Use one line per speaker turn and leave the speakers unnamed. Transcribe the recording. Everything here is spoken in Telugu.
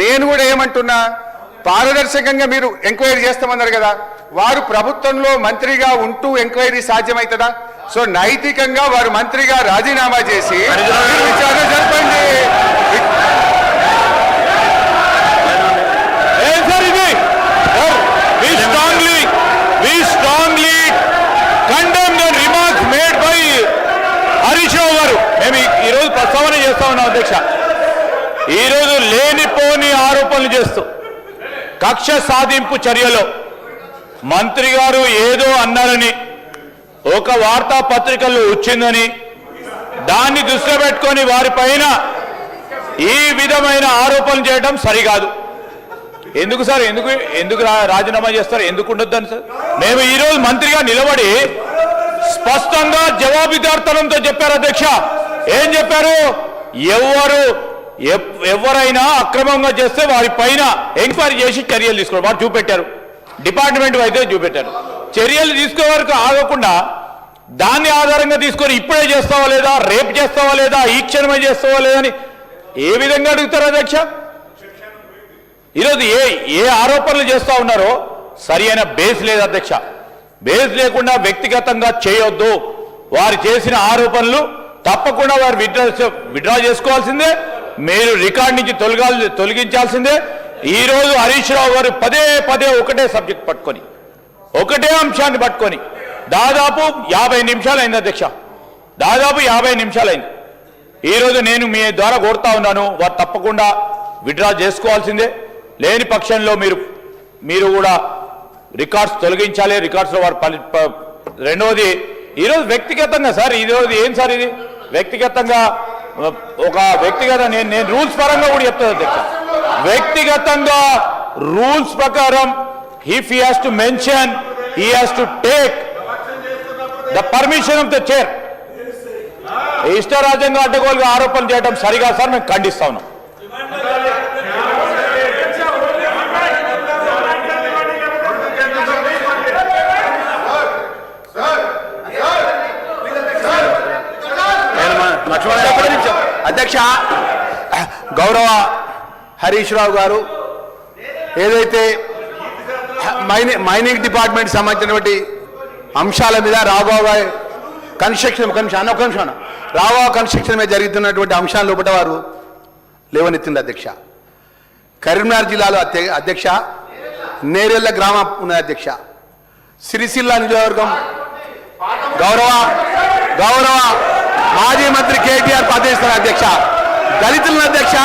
నేను కూడా ఏమంటున్నా, పారదర్శకంగా మీరు ఎంక్వైరీ చేస్తామన్నారు కదా, వారు ప్రభుత్వంలో మంత్రిగా ఉంటూ ఎంక్వైరీ సాధ్యమవుతుందా? సో నైతికంగా వారు మంత్రిగా రాజీనామా చేసి విచారణ జరపండి.
We strongly condemn the remarks made by Harish Rao గారు. మేము ఈరోజు ప్రస్తావన చేస్తా ఉన్నాం అధ్యక్ష. ఈరోజు లేనిపోని ఆరోపణలు చేస్తూ కక్ష సాధింపు చర్యలో మంత్రి గారు ఏదో అన్నారని ఒక వార్తాపత్రికల్లో వచ్చిందని దాన్ని దృష్టిలో పెట్టుకొని వారిపైన ఈ విధమైన ఆరోపణలు చేయడం సరికాదు. ఎందుకు సార్, ఎందుకు రాజీనామా చేస్తారు? ఎందుకు ఉండొద్దని సార్? మేము ఈరోజు మంత్రిగా నిలబడి స్పష్టంగా జవాబుదార్తనంతో చెప్పారు అధ్యక్ష. ఏం చెప్పారు? ఎవరైనా అక్రమంగా చేస్తే వారి పైన ఎంక్వైరీ చేసి చర్యలు తీసుకోవడం వారు చూపెట్టారు. డిపార్ట్మెంట్ అయితే చూపెట్టారు. చర్యలు తీసుకో వరకు ఆగకుండా దాన్ని ఆధారంగా తీసుకొని ఇప్పుడే చేస్తావా లేదా, రేపు చేస్తావా లేదా, ఈ క్షణమే చేస్తావా లేదా అని ఏ విధంగా అడుగుతారు అధ్యక్ష? ఈరోజు ఏ ఆరోపణలు చేస్తూ ఉన్నారో సరి అయిన బేస్ లేదు అధ్యక్ష. బేస్ లేకుండా వ్యక్తిగతంగా చేయొద్దు. వారు చేసిన ఆరోపణలు తప్పకుండా వారు విత్డ్రా చేసుకోవాల్సిందే. మీరు రికార్డు నుంచి తొలగించాల్సిందే. ఈరోజు హరీష్ రావు గారు పదే పదే ఒకటే సబ్జెక్ట్ పట్టుకొని ఒకటే అంశాన్ని పట్టుకొని దాదాపు 50 నిమిషాలు అయింది అధ్యక్ష. దాదాపు 50 నిమిషాలు అయింది. ఈరోజు నేను మీ ద్వారా కోరుతా ఉన్నాను, వారు తప్పకుండా విత్డ్రా చేసుకోవాల్సిందే. లేని పక్షంలో మీరు కూడా రికార్డ్స్ తొలగించాలి. రికార్డ్స్లో వారు రెండవది ఈరోజు వ్యక్తిగతంగా సార్, ఈరోజు ఏం సార్ ఇది వ్యక్తిగతంగా ఒక వ్యక్తిగత నేను రూల్స్ పరంగా కూడా చెప్తాను అధ్యక్ష. వ్యక్తిగతంగా రూల్స్ ప్రకారం if he has to mention, he has to take the permission of the chair. ఇష్టరాజ్యంగా అడ్డగోలుగా ఆరోపణలు చేయడం సరిగా సార్, మేము ఖండిస్తా ఉన్నాం.
అధ్యక్ష, గౌరవ హరీష్ రావు గారు ఏదైతే మైనింగ్ డిపార్ట్మెంట్ సంబంధించినటువంటి అంశాల మీద రాఘవ కన్స్ట్రక్షన్ మీద జరుగుతున్నటువంటి అంశాల లోపల వారు లేవనెత్తింది అధ్యక్ష. కరీంనగర్ జిల్లాలో అధ్యక్ష నేరెళ్ల గ్రామం ఉన్నది అధ్యక్ష. సిరిసిల్ల నియోజకవర్గం గౌరవ మాజీ మంత్రి కేటీఆర్ పదవిస్తున్నారు అధ్యక్ష. దళితులను అధ్యక్ష